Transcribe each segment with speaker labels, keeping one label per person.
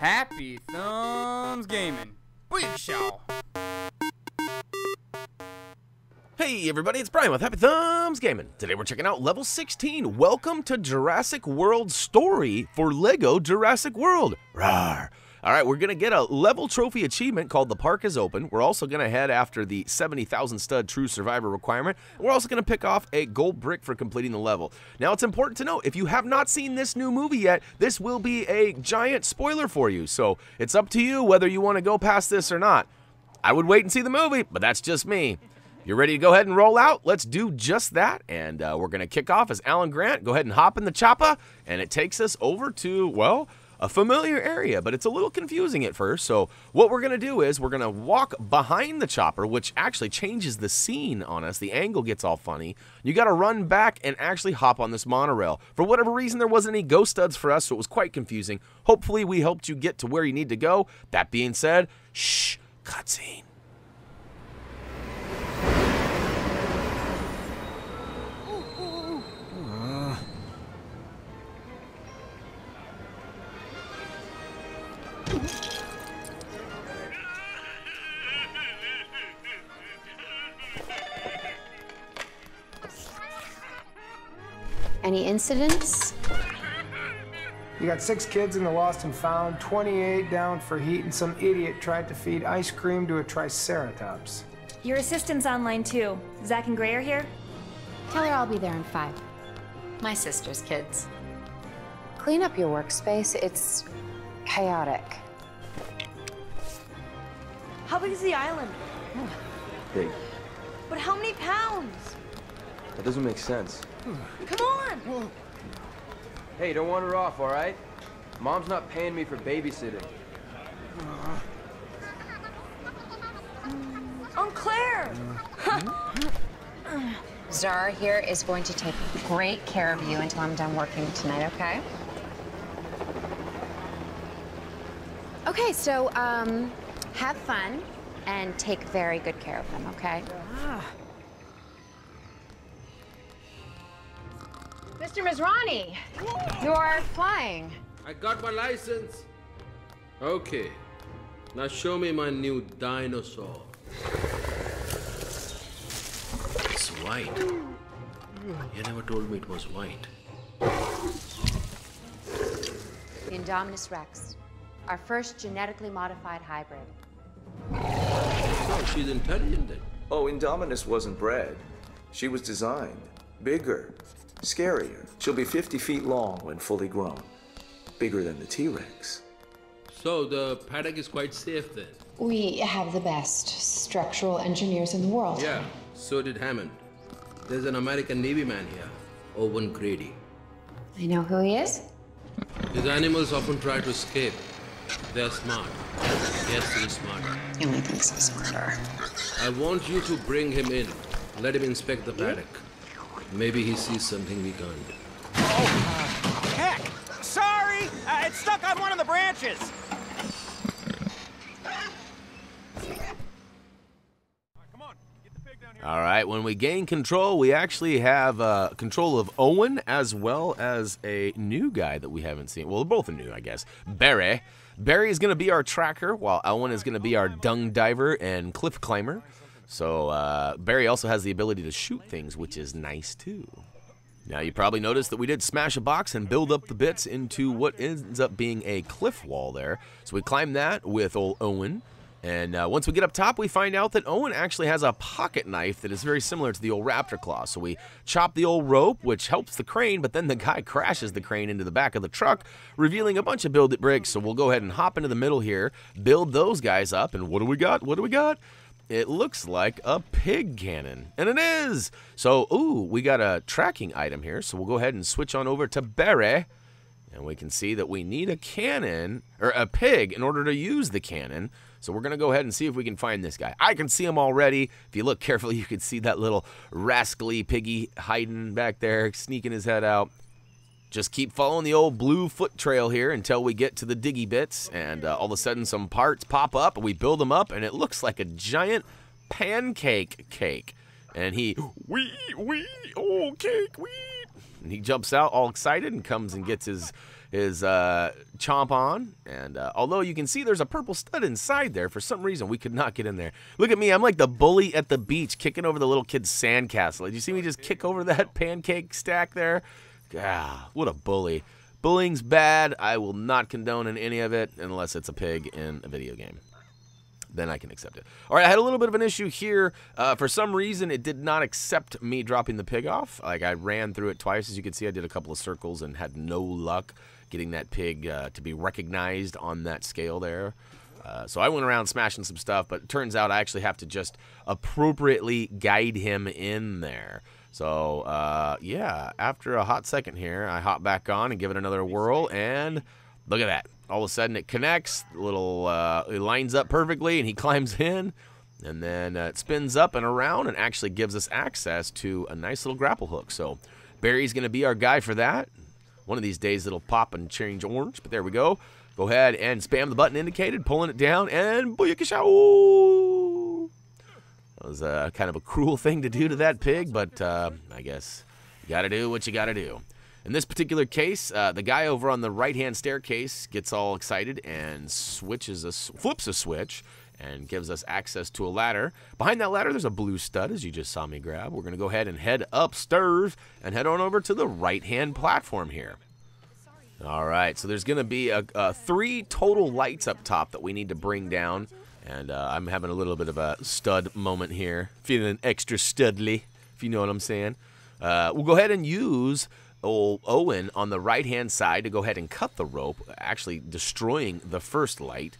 Speaker 1: Happy Thumbs Gaming. Big show.
Speaker 2: Hey everybody, it's Brian with Happy Thumbs Gaming. Today we're checking out level 16. Welcome to Jurassic World Story for LEGO Jurassic World. Rawr. Alright, we're going to get a level trophy achievement called The Park is Open. We're also going to head after the 70,000 stud true survivor requirement. We're also going to pick off a gold brick for completing the level. Now it's important to note, if you have not seen this new movie yet, this will be a giant spoiler for you. So it's up to you whether you want to go past this or not. I would wait and see the movie, but that's just me. You're ready to go ahead and roll out? Let's do just that, and we're going to kick off as Alan Grant. Go ahead and hop in the chopper, and it takes us over to, well, a familiar area, but it's a little confusing at first. So what we're going to do is we're going to walk behind the chopper, which actually changes the scene on us. The angle gets all funny. You got to run back and actually hop on this monorail. For whatever reason, there wasn't any ghost studs for us, so it was quite confusing. Hopefully, we helped you get to where you need to go. That being said, shh, cutscene.
Speaker 3: Any incidents?
Speaker 4: You got 6 kids in the lost and found, 28 down for heat, and some idiot tried to feed ice cream to a triceratops.
Speaker 5: Your assistant's online too. Zach and Gray are here?
Speaker 3: Tell her I'll be there in 5.
Speaker 6: My sister's kids.
Speaker 3: Clean up your workspace. It's chaotic.
Speaker 5: How big is the island?
Speaker 7: Big.
Speaker 5: But how many pounds?
Speaker 7: That doesn't make sense.
Speaker 5: Come on!
Speaker 7: Hey, don't wander off, all right? Mom's not paying me for babysitting.
Speaker 5: Aunt Claire!
Speaker 3: Zara here is going to take great care of you until I'm done working tonight, okay? Okay, so, have fun and take very good care of them, okay? Mr. Mizrani, you're flying.
Speaker 8: I got my license. Okay. Now show me my new dinosaur. It's white. You never told me it was white.
Speaker 3: The Indominus Rex, our first genetically modified hybrid.
Speaker 8: Oh, she's intelligent then.
Speaker 9: Oh, Indominus wasn't bred. She was designed. Bigger. Scarier. She'll be 50 feet long when fully grown. Bigger than the T-Rex.
Speaker 8: So the paddock is quite safe then?
Speaker 10: We have the best structural engineers in the world.
Speaker 8: Yeah, so did Hammond. There's an American Navy man here, Owen Grady.
Speaker 3: I know who he is.
Speaker 8: His animals often try to escape. They're smart. Yes, he's smart.
Speaker 10: He only thinks he's smarter.
Speaker 8: I want you to bring him in. Let him inspect the paddock. Maybe he sees something we can't.
Speaker 11: Oh, heck! Sorry! It's stuck on one of the branches!
Speaker 2: Alright, when we gain control, we actually have control of Owen as well as a new guy that we haven't seen. Well, they're both new, I guess. Barry. Barry is going to be our tracker, while Owen is going to be our dung diver and cliff climber. So, Barry also has the ability to shoot things, which is nice, too. Now, you probably noticed that we did smash a box and build up the bits into what ends up being a cliff wall there. So we climb that with old Owen. And once we get up top, we find out that Owen actually has a pocket knife that is very similar to the old Raptor claw. So we chop the old rope, which helps the crane, but then the guy crashes the crane into the back of the truck, revealing a bunch of build-it bricks. So we'll go ahead and hop into the middle here, build those guys up, and what do we got? What do we got? It looks like a pig cannon, and it is! So, ooh, we got a tracking item here, so we'll go ahead and switch on over to Barry, and we can see that we need a cannon, or a pig, in order to use the cannon. So we're going to go ahead and see if we can find this guy. I can see him already. If you look carefully, you can see that little rascally piggy hiding back there, sneaking his head out. Just keep following the old blue foot trail here until we get to the diggy bits, and all of a sudden some parts pop up, we build them up, and it looks like a giant pancake cake. And he, wee, oh, cake, wee. And he jumps out all excited and comes and gets his chomp on. And although you can see there's a purple stud inside there, for some reason we could not get in there. Look at me, I'm like the bully at the beach kicking over the little kid's sandcastle. Did you see me just kick over that pancake stack there? Ah, what a bully. Bullying's bad. I will not condone in any of it unless it's a pig in a video game. Then I can accept it. All right, I had a little bit of an issue here. For some reason, it did not accept me dropping the pig off. Like, I ran through it twice. As you can see, I did a couple of circles and had no luck getting that pig to be recognized on that scale there. So I went around smashing some stuff, but it turns out I actually have to just appropriately guide him in there. So, yeah, after a hot second here, I hop back on and give it another whirl, and look at that. All of a sudden it connects, it lines up perfectly, and he climbs in, and then it spins up and around and actually gives us access to a nice little grapple hook. So Barry's going to be our guy for that. One of these days it'll pop and change orange, but there we go. Go ahead and spam the button indicated, pulling it down, and booyakasha! That was kind of a cruel thing to do to that pig, but I guess you got to do what you got to do. In this particular case, the guy over on the right-hand staircase gets all excited and flips a switch and gives us access to a ladder. Behind that ladder, there's a blue stud, as you just saw me grab. We're going to go ahead and head upstairs and head on over to the right-hand platform here. All right, so there's going to be 3 total lights up top that we need to bring down. And I'm having a little bit of a stud moment here. Feeling extra studly, if you know what I'm saying. We'll go ahead and use old Owen on the right-hand side to go ahead and cut the rope, actually destroying the first light.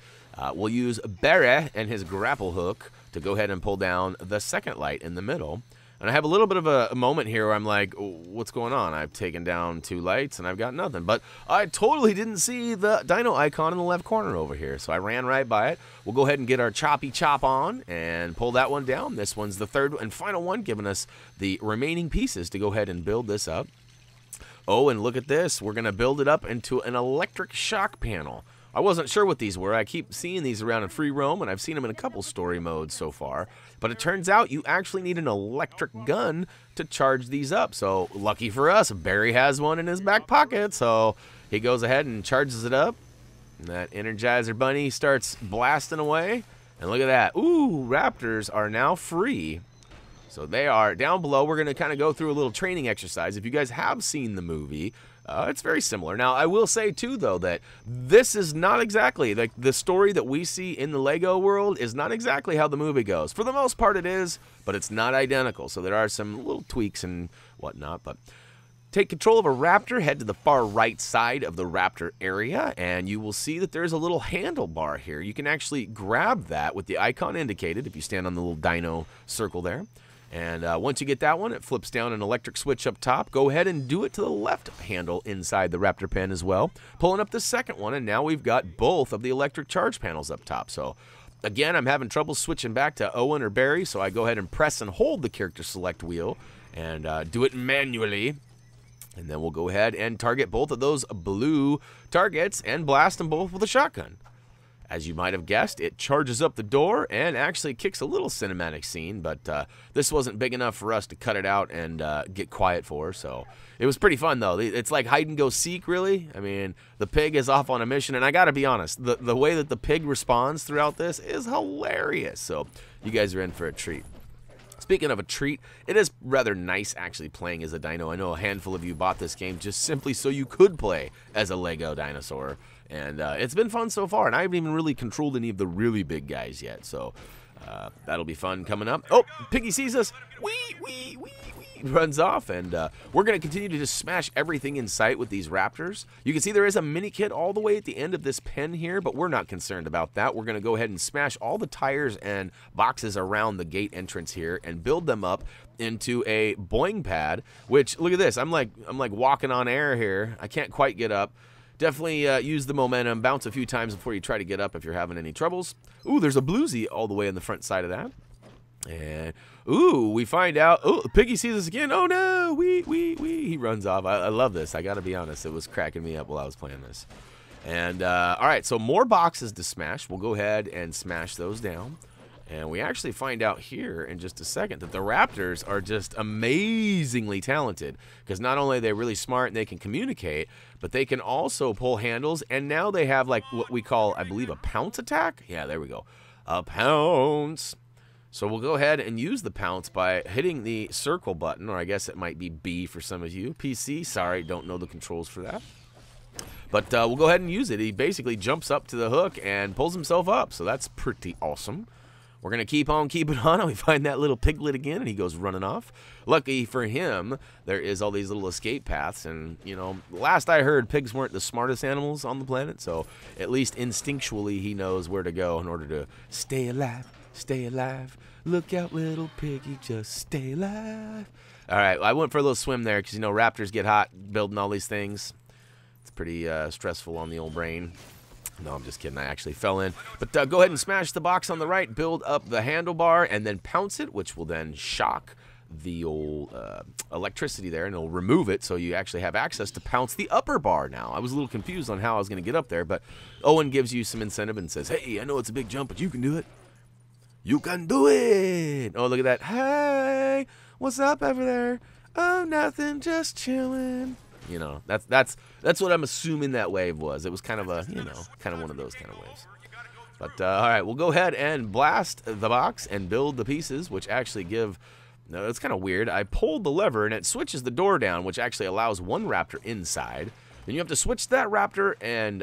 Speaker 2: We'll use Barry and his grapple hook to go ahead and pull down the second light in the middle. And I have a little bit of a moment here where I'm like, what's going on? I've taken down 2 lights and I've got nothing. But I totally didn't see the dino icon in the left corner over here, so I ran right by it. We'll go ahead and get our choppy chop on and pull that one down. This one's the third and final one, giving us the remaining pieces to go ahead and build this up. Oh, and look at this. We're going to build it up into an electric shock panel. I wasn't sure what these were. I keep seeing these around in free roam, and I've seen them in a couple story modes so far. But it turns out you actually need an electric gun to charge these up. So lucky for us, Barry has one in his back pocket. So he goes ahead and charges it up. And that Energizer Bunny starts blasting away. And look at that. Ooh, Raptors are now free. So they are down below. We're going to kind of go through a little training exercise. If you guys have seen the movie, it's very similar. Now, I will say, too, though, that this is not exactly, like, the story that we see in the Lego world is not exactly how the movie goes. For the most part, it is, but it's not identical. So there are some little tweaks and whatnot. But take control of a Raptor, head to the far right side of the Raptor area, and you will see that there's a little handlebar here. You can actually grab that with the icon indicated if you stand on the little dino circle there. And once you get that one, it flips down an electric switch up top. Go ahead and do it to the left handle inside the Raptor pen as well. Pulling up the second one, and now we've got both of the electric charge panels up top. So, again, I'm having trouble switching back to Owen or Barry, so I go ahead and press and hold the character select wheel and do it manually. And then we'll go ahead and target both of those blue targets and blast them both with a shotgun. As you might have guessed, it charges up the door and actually kicks a little cinematic scene, but this wasn't big enough for us to cut it out and get quiet for, so it was pretty fun, though. It's like hide-and-go-seek, really. I mean, the pig is off on a mission, and I gotta be honest, the way that the pig responds throughout this is hilarious, so you guys are in for a treat. Speaking of a treat, it is rather nice actually playing as a dino. I know a handful of you bought this game just simply so you could play as a Lego dinosaur. And it's been fun so far, and I haven't even really controlled any of the really big guys yet, so that'll be fun coming up. Oh, Piggy sees us. Wee, runs off, and we're going to continue to just smash everything in sight with these Raptors. You can see there is a mini kit all the way at the end of this pen here, but we're not concerned about that. We're going to go ahead and smash all the tires and boxes around the gate entrance here and build them up into a boing pad, which, look at this. I'm like walking on air here. I can't quite get up. Definitely use the momentum, bounce a few times before you try to get up if you're having any troubles. Ooh, there's a bluesy all the way on the front side of that. And, ooh, we find out, oh, Piggy sees us again. Oh, no, he runs off. I love this. I got to be honest. It was cracking me up while I was playing this. And, all right, so more boxes to smash. We'll go ahead and smash those down. And we actually find out here in just a second that the Raptors are just amazingly talented, because not only are they really smart and they can communicate, but they can also pull handles, and now they have like what we call, I believe, a pounce attack? Yeah, there we go. A pounce. So we'll go ahead and use the pounce by hitting the circle button, or I guess it might be B for some of you. PC, sorry, don't know the controls for that. But we'll go ahead and use it. He basically jumps up to the hook and pulls himself up, so that's pretty awesome. We're going to keep on keeping on, and we find that little piglet again, and he goes running off. Lucky for him, there is all these little escape paths, and, you know, last I heard, pigs weren't the smartest animals on the planet, so at least instinctually he knows where to go in order to stay alive, stay alive. Look out, little piggy, just stay alive. All right, I went for a little swim there because, you know, raptors get hot building all these things. It's pretty stressful on the old brain. No, I'm just kidding. I actually fell in. But go ahead and smash the box on the right, build up the handlebar, and then pounce it, which will then shock the old electricity there, and it'll remove it, so you actually have access to pounce the upper bar now. I was a little confused on how I was going to get up there, but Owen gives you some incentive and says, hey, I know it's a big jump, but you can do it. You can do it. Oh, look at that. Hey, what's up over there? Oh, nothing, just chilling. You know, that's what I'm assuming that wave was. It was kind of a, you know, kind of one of those kind of waves. But, all right, we'll go ahead and blast the box and build the pieces, which actually give, no, it's kind of weird. I pulled the lever, and it switches the door down, which actually allows one raptor inside. Then you have to switch that raptor and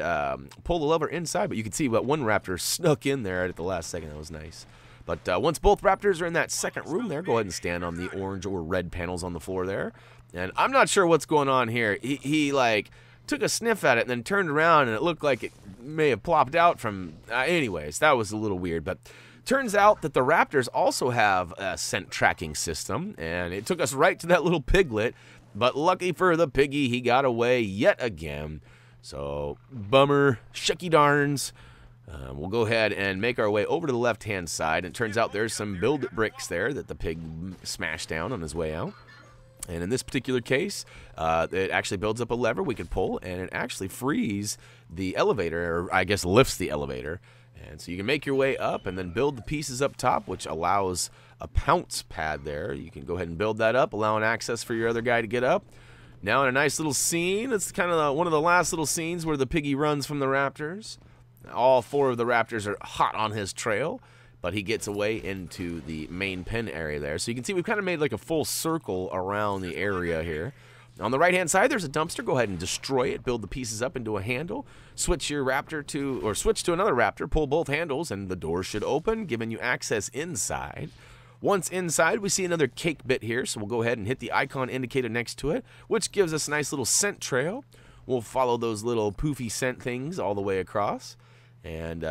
Speaker 2: pull the lever inside, but you can see what one raptor snuck in there at the last second. That was nice. But once both raptors are in that second room there, go ahead and stand on the orange or red panels on the floor there. And I'm not sure what's going on here. He like, took a sniff at it and then turned around, and it looked like it may have plopped out from... anyways, that was a little weird. But turns out that the Raptors also have a scent tracking system, and it took us right to that little piglet. But lucky for the piggy, he got away yet again. So, bummer, shucky darns. We'll go ahead and make our way over to the left-hand side. And it turns out there's some build bricks there that the pig smashed down on his way out. And in this particular case, it actually builds up a lever we could pull, and it actually frees the elevator, or I guess lifts the elevator. And so you can make your way up and then build the pieces up top, which allows a pounce pad there. You can go ahead and build that up, allowing access for your other guy to get up. Now in a nice little scene, it's kind of one of the last little scenes where the piggy runs from the raptors. All four of the raptors are hot on his trail, but he gets away into the main pen area there. So you can see we've kind of made like a full circle around the area here. On the right-hand side, there's a dumpster. Go ahead and destroy it. Build the pieces up into a handle. Switch your raptor to, or switch to another raptor. Pull both handles, and the door should open, giving you access inside. Once inside, we see another cake bit here, so we'll go ahead and hit the icon indicator next to it, which gives us a nice little scent trail. We'll follow those little poofy scent things all the way across. And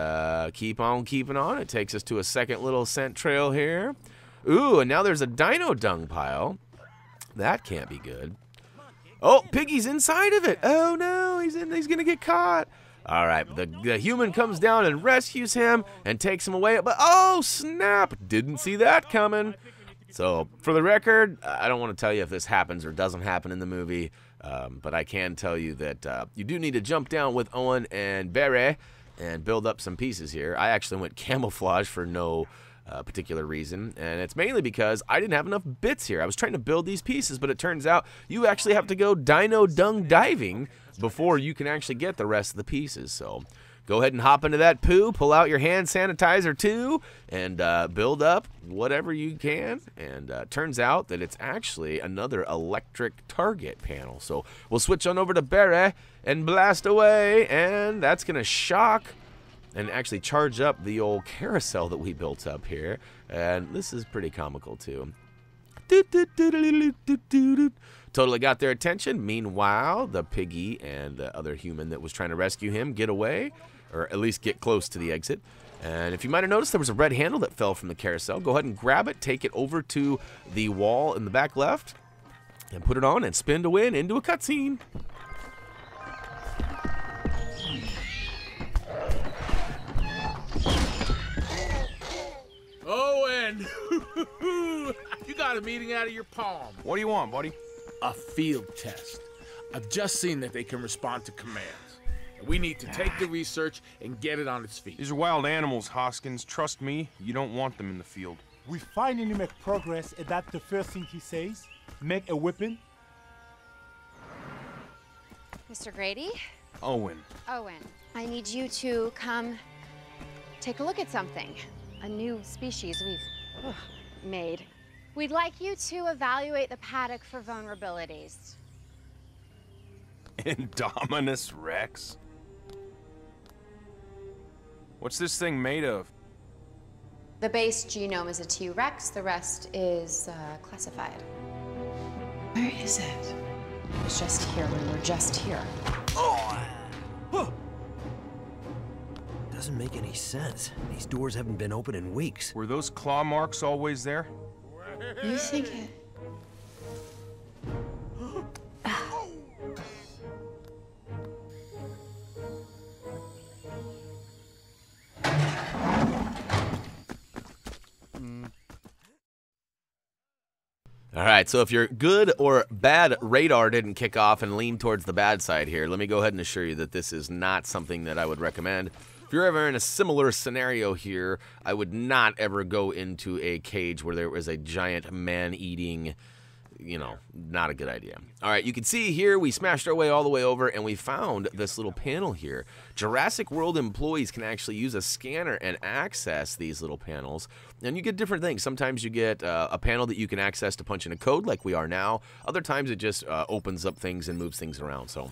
Speaker 2: keep on keeping on. It takes us to a second little scent trail here. Ooh, and now there's a dino dung pile. That can't be good. Oh, Piggy's inside of it. Oh, no, he's going to get caught. All right, the human comes down and rescues him and takes him away. But, oh, snap, didn't see that coming. So, for the record, I don't want to tell you if this happens or doesn't happen in the movie. But I can tell you that you do need to jump down with Owen and Barry and build up some pieces here. I actually went camouflage for no particular reason, and it's mainly because I didn't have enough bits here. I was trying to build these pieces, but it turns out you actually have to go dino dung diving before you can actually get the rest of the pieces. So go ahead and hop into that poo, pull out your hand sanitizer too, and build up whatever you can. And turns out that it's actually another electric target panel. So we'll switch on over to Barry and blast away, and that's going to shock and actually charge up the old carousel that we built up here. And this is pretty comical too. Totally got their attention. Meanwhile, the piggy and the other human that was trying to rescue him get away, or at least get close to the exit. And if you might have noticed, there was a red handle that fell from the carousel. Go ahead and grab it, take it over to the wall in the back left, and put it on and spin to win into a cutscene.
Speaker 12: Owen, you got a meeting out of your palm.
Speaker 11: What do you want, buddy?
Speaker 12: A field test. I've just seen that they can respond to commands. We need to take the research and get it on its feet.
Speaker 13: These are wild animals, Hoskins. Trust me, you don't want them in the field.
Speaker 14: We finally make progress, and that's the first thing he says. Make a weapon.
Speaker 3: Mr. Grady?
Speaker 13: Owen.
Speaker 3: Owen, I need you to come take a look at something. A new species we've made. We'd like you to evaluate the paddock for vulnerabilities.
Speaker 13: Indominus Rex? What's this thing made of?
Speaker 10: The base genome is a T-Rex, the rest is classified. Where is it? It was just here when we were just here.
Speaker 15: Doesn't make any sense. These doors haven't been open in weeks.
Speaker 13: Were those claw marks always there?
Speaker 10: You think it?
Speaker 2: All right, so if your good or bad radar didn't kick off and lean towards the bad side here, let me go ahead and assure you that this is not something that I would recommend. If you're ever in a similar scenario here, I would not ever go into a cage where there was a giant man-eating, you know, not a good idea. All right, you can see here we smashed our way all the way over and we found this little panel here. Jurassic World employees can actually use a scanner and access these little panels. And you get different things. Sometimes you get a panel that you can access to punch in a code like we are now. Other times it just opens up things and moves things around. So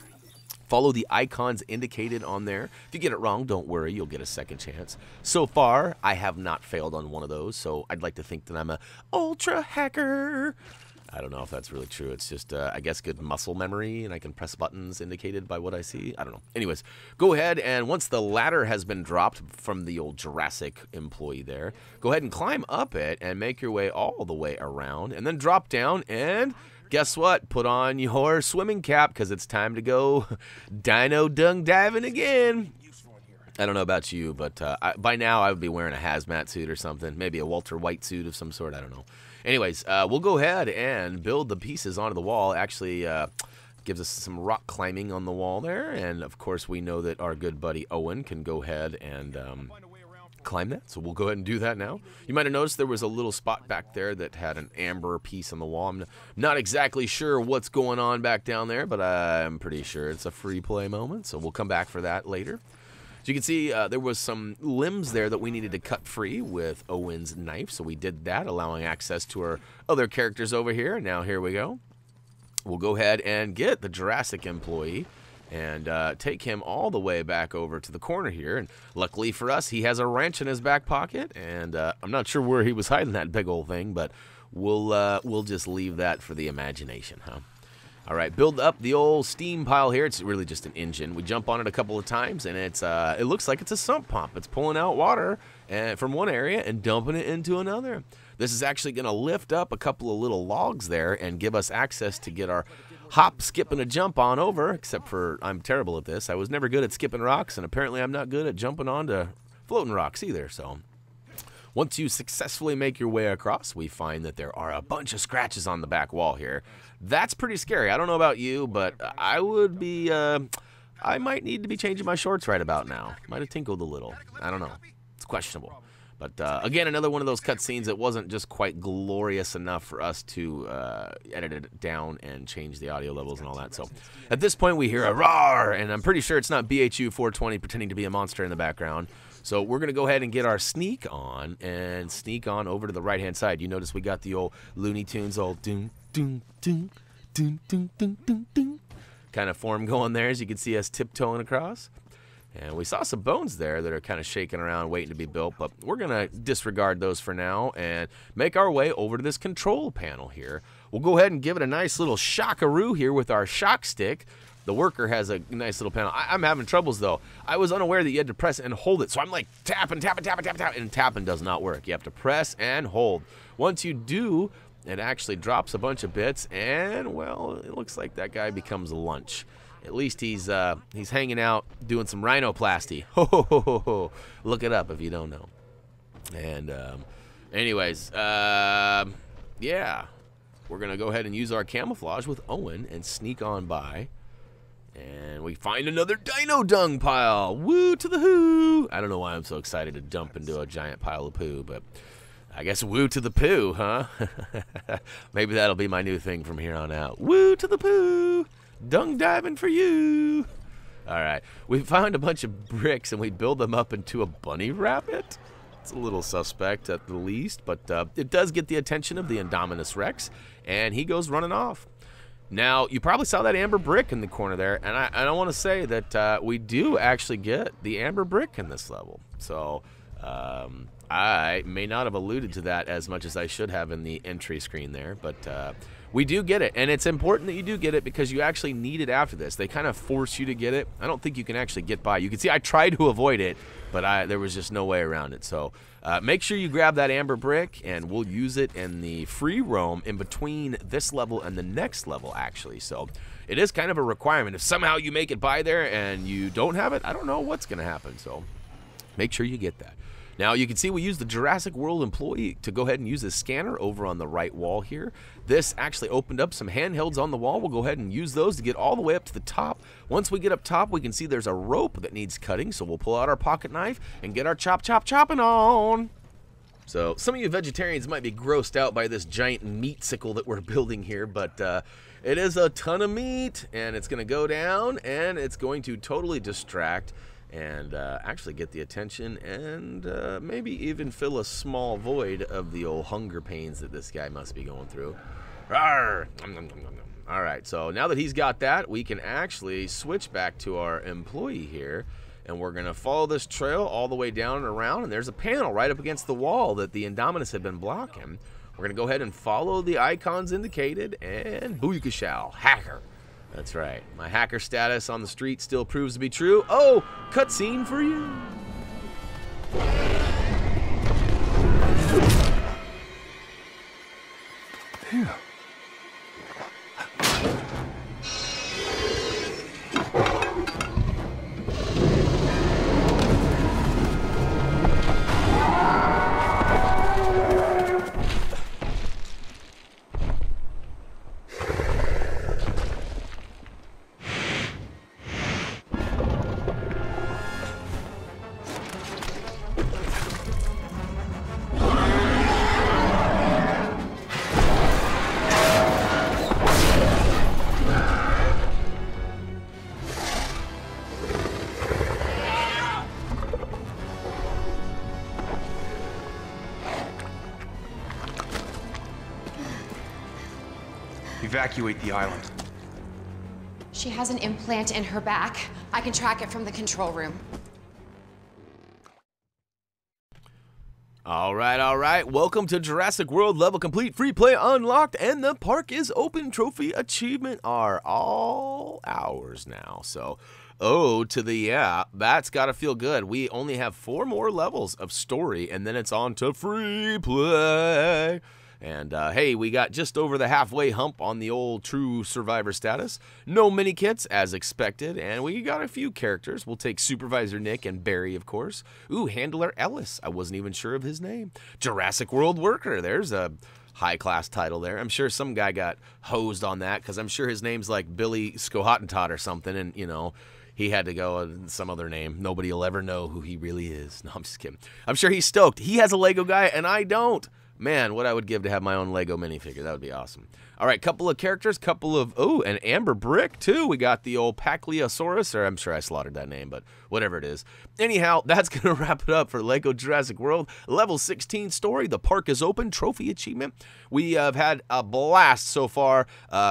Speaker 2: follow the icons indicated on there. If you get it wrong, don't worry, you'll get a second chance. So far, I have not failed on one of those, so I'd like to think that I'm a ultra hacker. I don't know if that's really true. It's just, I guess, good muscle memory, and I can press buttons indicated by what I see. I don't know. Anyways, go ahead, and once the ladder has been dropped from the old Jurassic employee there, go ahead and climb up it and make your way all the way around, and then drop down, and guess what? Put on your swimming cap, because it's time to go dino dung diving again. I don't know about you, but by now I would be wearing a hazmat suit or something. Maybe a Walter White suit of some sort. I don't know. Anyways, we'll go ahead and build the pieces onto the wall. Actually, gives us some rock climbing on the wall there. And, of course, we know that our good buddy Owen can go ahead and climb that. So we'll go ahead and do that now. You might have noticed there was a little spot back there that had an amber piece on the wall. I'm not exactly sure what's going on back down there, but I'm pretty sure it's a free play moment. So we'll come back for that later. As you can see, there was some limbs there that we needed to cut free with Owen's knife, so we did that, allowing access to our other characters over here. Now here we go. We'll go ahead and get the Jurassic employee and take him all the way back over to the corner here. And luckily for us, he has a wrench in his back pocket, and I'm not sure where he was hiding that big old thing, but we'll just leave that for the imagination, huh? All right, build up the old steam pile here. It's really just an engine. We jump on it a couple of times, and it looks like it's a sump pump. It's pulling out water from one area and dumping it into another. This is actually going to lift up a couple of little logs there and give us access to get our hop, skip, and a jump on over, except for I'm terrible at this. I was never good at skipping rocks, and apparently I'm not good at jumping onto floating rocks either, so once you successfully make your way across, we find that there are a bunch of scratches on the back wall here. That's pretty scary. I don't know about you, but I would be, I might need to be changing my shorts right about now. Might have tinkled a little. I don't know. It's questionable. But again, another one of those cutscenes that wasn't just quite glorious enough for us to edit it down and change the audio levels and all that. So at this point, we hear a roar, and I'm pretty sure it's not BHU 420 pretending to be a monster in the background. So we're going to go ahead and get our sneak on and sneak on over to the right-hand side. You notice we got the old Looney Tunes, old doom, doom, doom, doom, doom, doom, doom, doom kind of form going there, as you can see us tiptoeing across. And we saw some bones there that are kind of shaking around waiting to be built, but we're going to disregard those for now and make our way over to this control panel here. We'll go ahead and give it a nice little shockaroo here with our shock stick. The worker has a nice little panel. I'm having troubles, though. I was unaware that you had to press and hold it, so I'm like tapping, tapping, tapping, tapping, tapping, and tapping does not work. You have to press and hold. Once you do, it actually drops a bunch of bits, and, well, it looks like that guy becomes lunch. At least he's hanging out doing some rhinoplasty. Ho, ho, ho, ho, ho. Look it up if you don't know. And anyways, yeah. We're going to go ahead and use our camouflage with Owen and sneak on by. And we find another dino dung pile. Woo to the who. I don't know why I'm so excited to dump into a giant pile of poo, but I guess woo to the poo, huh? Maybe that'll be my new thing from here on out. Woo to the poo. Dung diving for you. All right. We found a bunch of bricks, and we build them up into a bunny rabbit. It's a little suspect at the least, but it does get the attention of the Indominus Rex, and he goes running off. Now, you probably saw that amber brick in the corner there, and I want to say that we do actually get the amber brick in this level. So I may not have alluded to that as much as I should have in the entry screen there, but we do get it, and it's important that you do get it because you actually need it after this. They kind of force you to get it. I don't think you can actually get by. You can see I tried to avoid it, but there was just no way around it. So make sure you grab that amber brick, and we'll use it in the free roam in between this level and the next level, actually. So it is kind of a requirement. If somehow you make it by there and you don't have it, I don't know what's going to happen. So make sure you get that. Now, you can see we use the Jurassic World employee to go ahead and use the scanner over on the right wall here. This actually opened up some handhelds on the wall. We'll go ahead and use those to get all the way up to the top. Once we get up top, we can see there's a rope that needs cutting, so we'll pull out our pocket knife and get our chopping on. So, some of you vegetarians might be grossed out by this giant meat sickle that we're building here, but it is a ton of meat, and it's going to go down, and it's going to totally distract and actually get the attention and maybe even fill a small void of the old hunger pains that this guy must be going through. Rawr! All right, so now that he's got that, we can actually switch back to our employee here, and we're going to follow this trail all the way down and around, and there's a panel right up against the wall that the Indominus had been blocking. We're going to go ahead and follow the icons indicated, and booyakashow, hacker. That's right. My hacker status on the street still proves to be true. Oh, cutscene for you.
Speaker 4: Phew.
Speaker 13: Evacuate the island.
Speaker 3: She has an implant in her back. I can track it from the control room.
Speaker 2: All right. Welcome to Jurassic World level complete, free play unlocked, and the park is open. Trophy achievement are all ours now. So, to the yeah, that's got to feel good. We only have 4 more levels of story, and then it's on to free play. And hey, we got just over the halfway hump on the old true survivor status. No mini kits as expected, and we got a few characters. We'll take Supervisor Nick and Barry, of course. Ooh, Handler Ellis. I wasn't even sure of his name. Jurassic World Worker. There's a high-class title there. I'm sure some guy got hosed on that because I'm sure his name's like Billy Skohottentot or something, and you know, he had to go with some other name. Nobody will ever know who he really is. No, I'm just kidding. I'm sure he's stoked. He has a Lego guy, and I don't. Man, what I would give to have my own Lego minifigure. That would be awesome. All right, couple of characters, couple of, an amber brick, too. We got the old Pacliosaurus, or I'm sure I slaughtered that name, but whatever it is. Anyhow, that's going to wrap it up for Lego Jurassic World. Level 16 story, the park is open, trophy achievement. We have had a blast so far.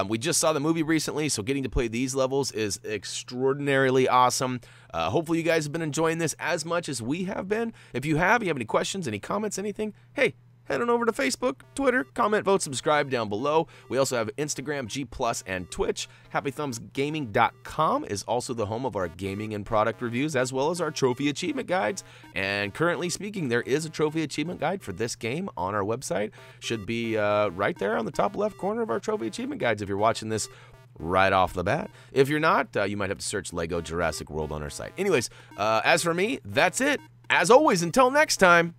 Speaker 2: We just saw the movie recently, so getting to play these levels is extraordinarily awesome. Hopefully you guys have been enjoying this as much as we have been. If you have any questions, any comments, anything, hey, head on over to Facebook, Twitter, comment, vote, subscribe down below. We also have Instagram, G+, and Twitch. HappyThumbsGaming.com is also the home of our gaming and product reviews, as well as our trophy achievement guides. And currently speaking, there is a trophy achievement guide for this game on our website. Should be right there on the top left corner of our trophy achievement guides if you're watching this right off the bat. If you're not, you might have to search Lego Jurassic World on our site. Anyways, as for me, that's it. As always, until next time.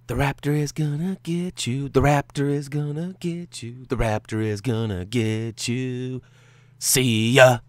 Speaker 2: The raptor is gonna get you. The raptor is gonna get you. The raptor is gonna get you. See ya.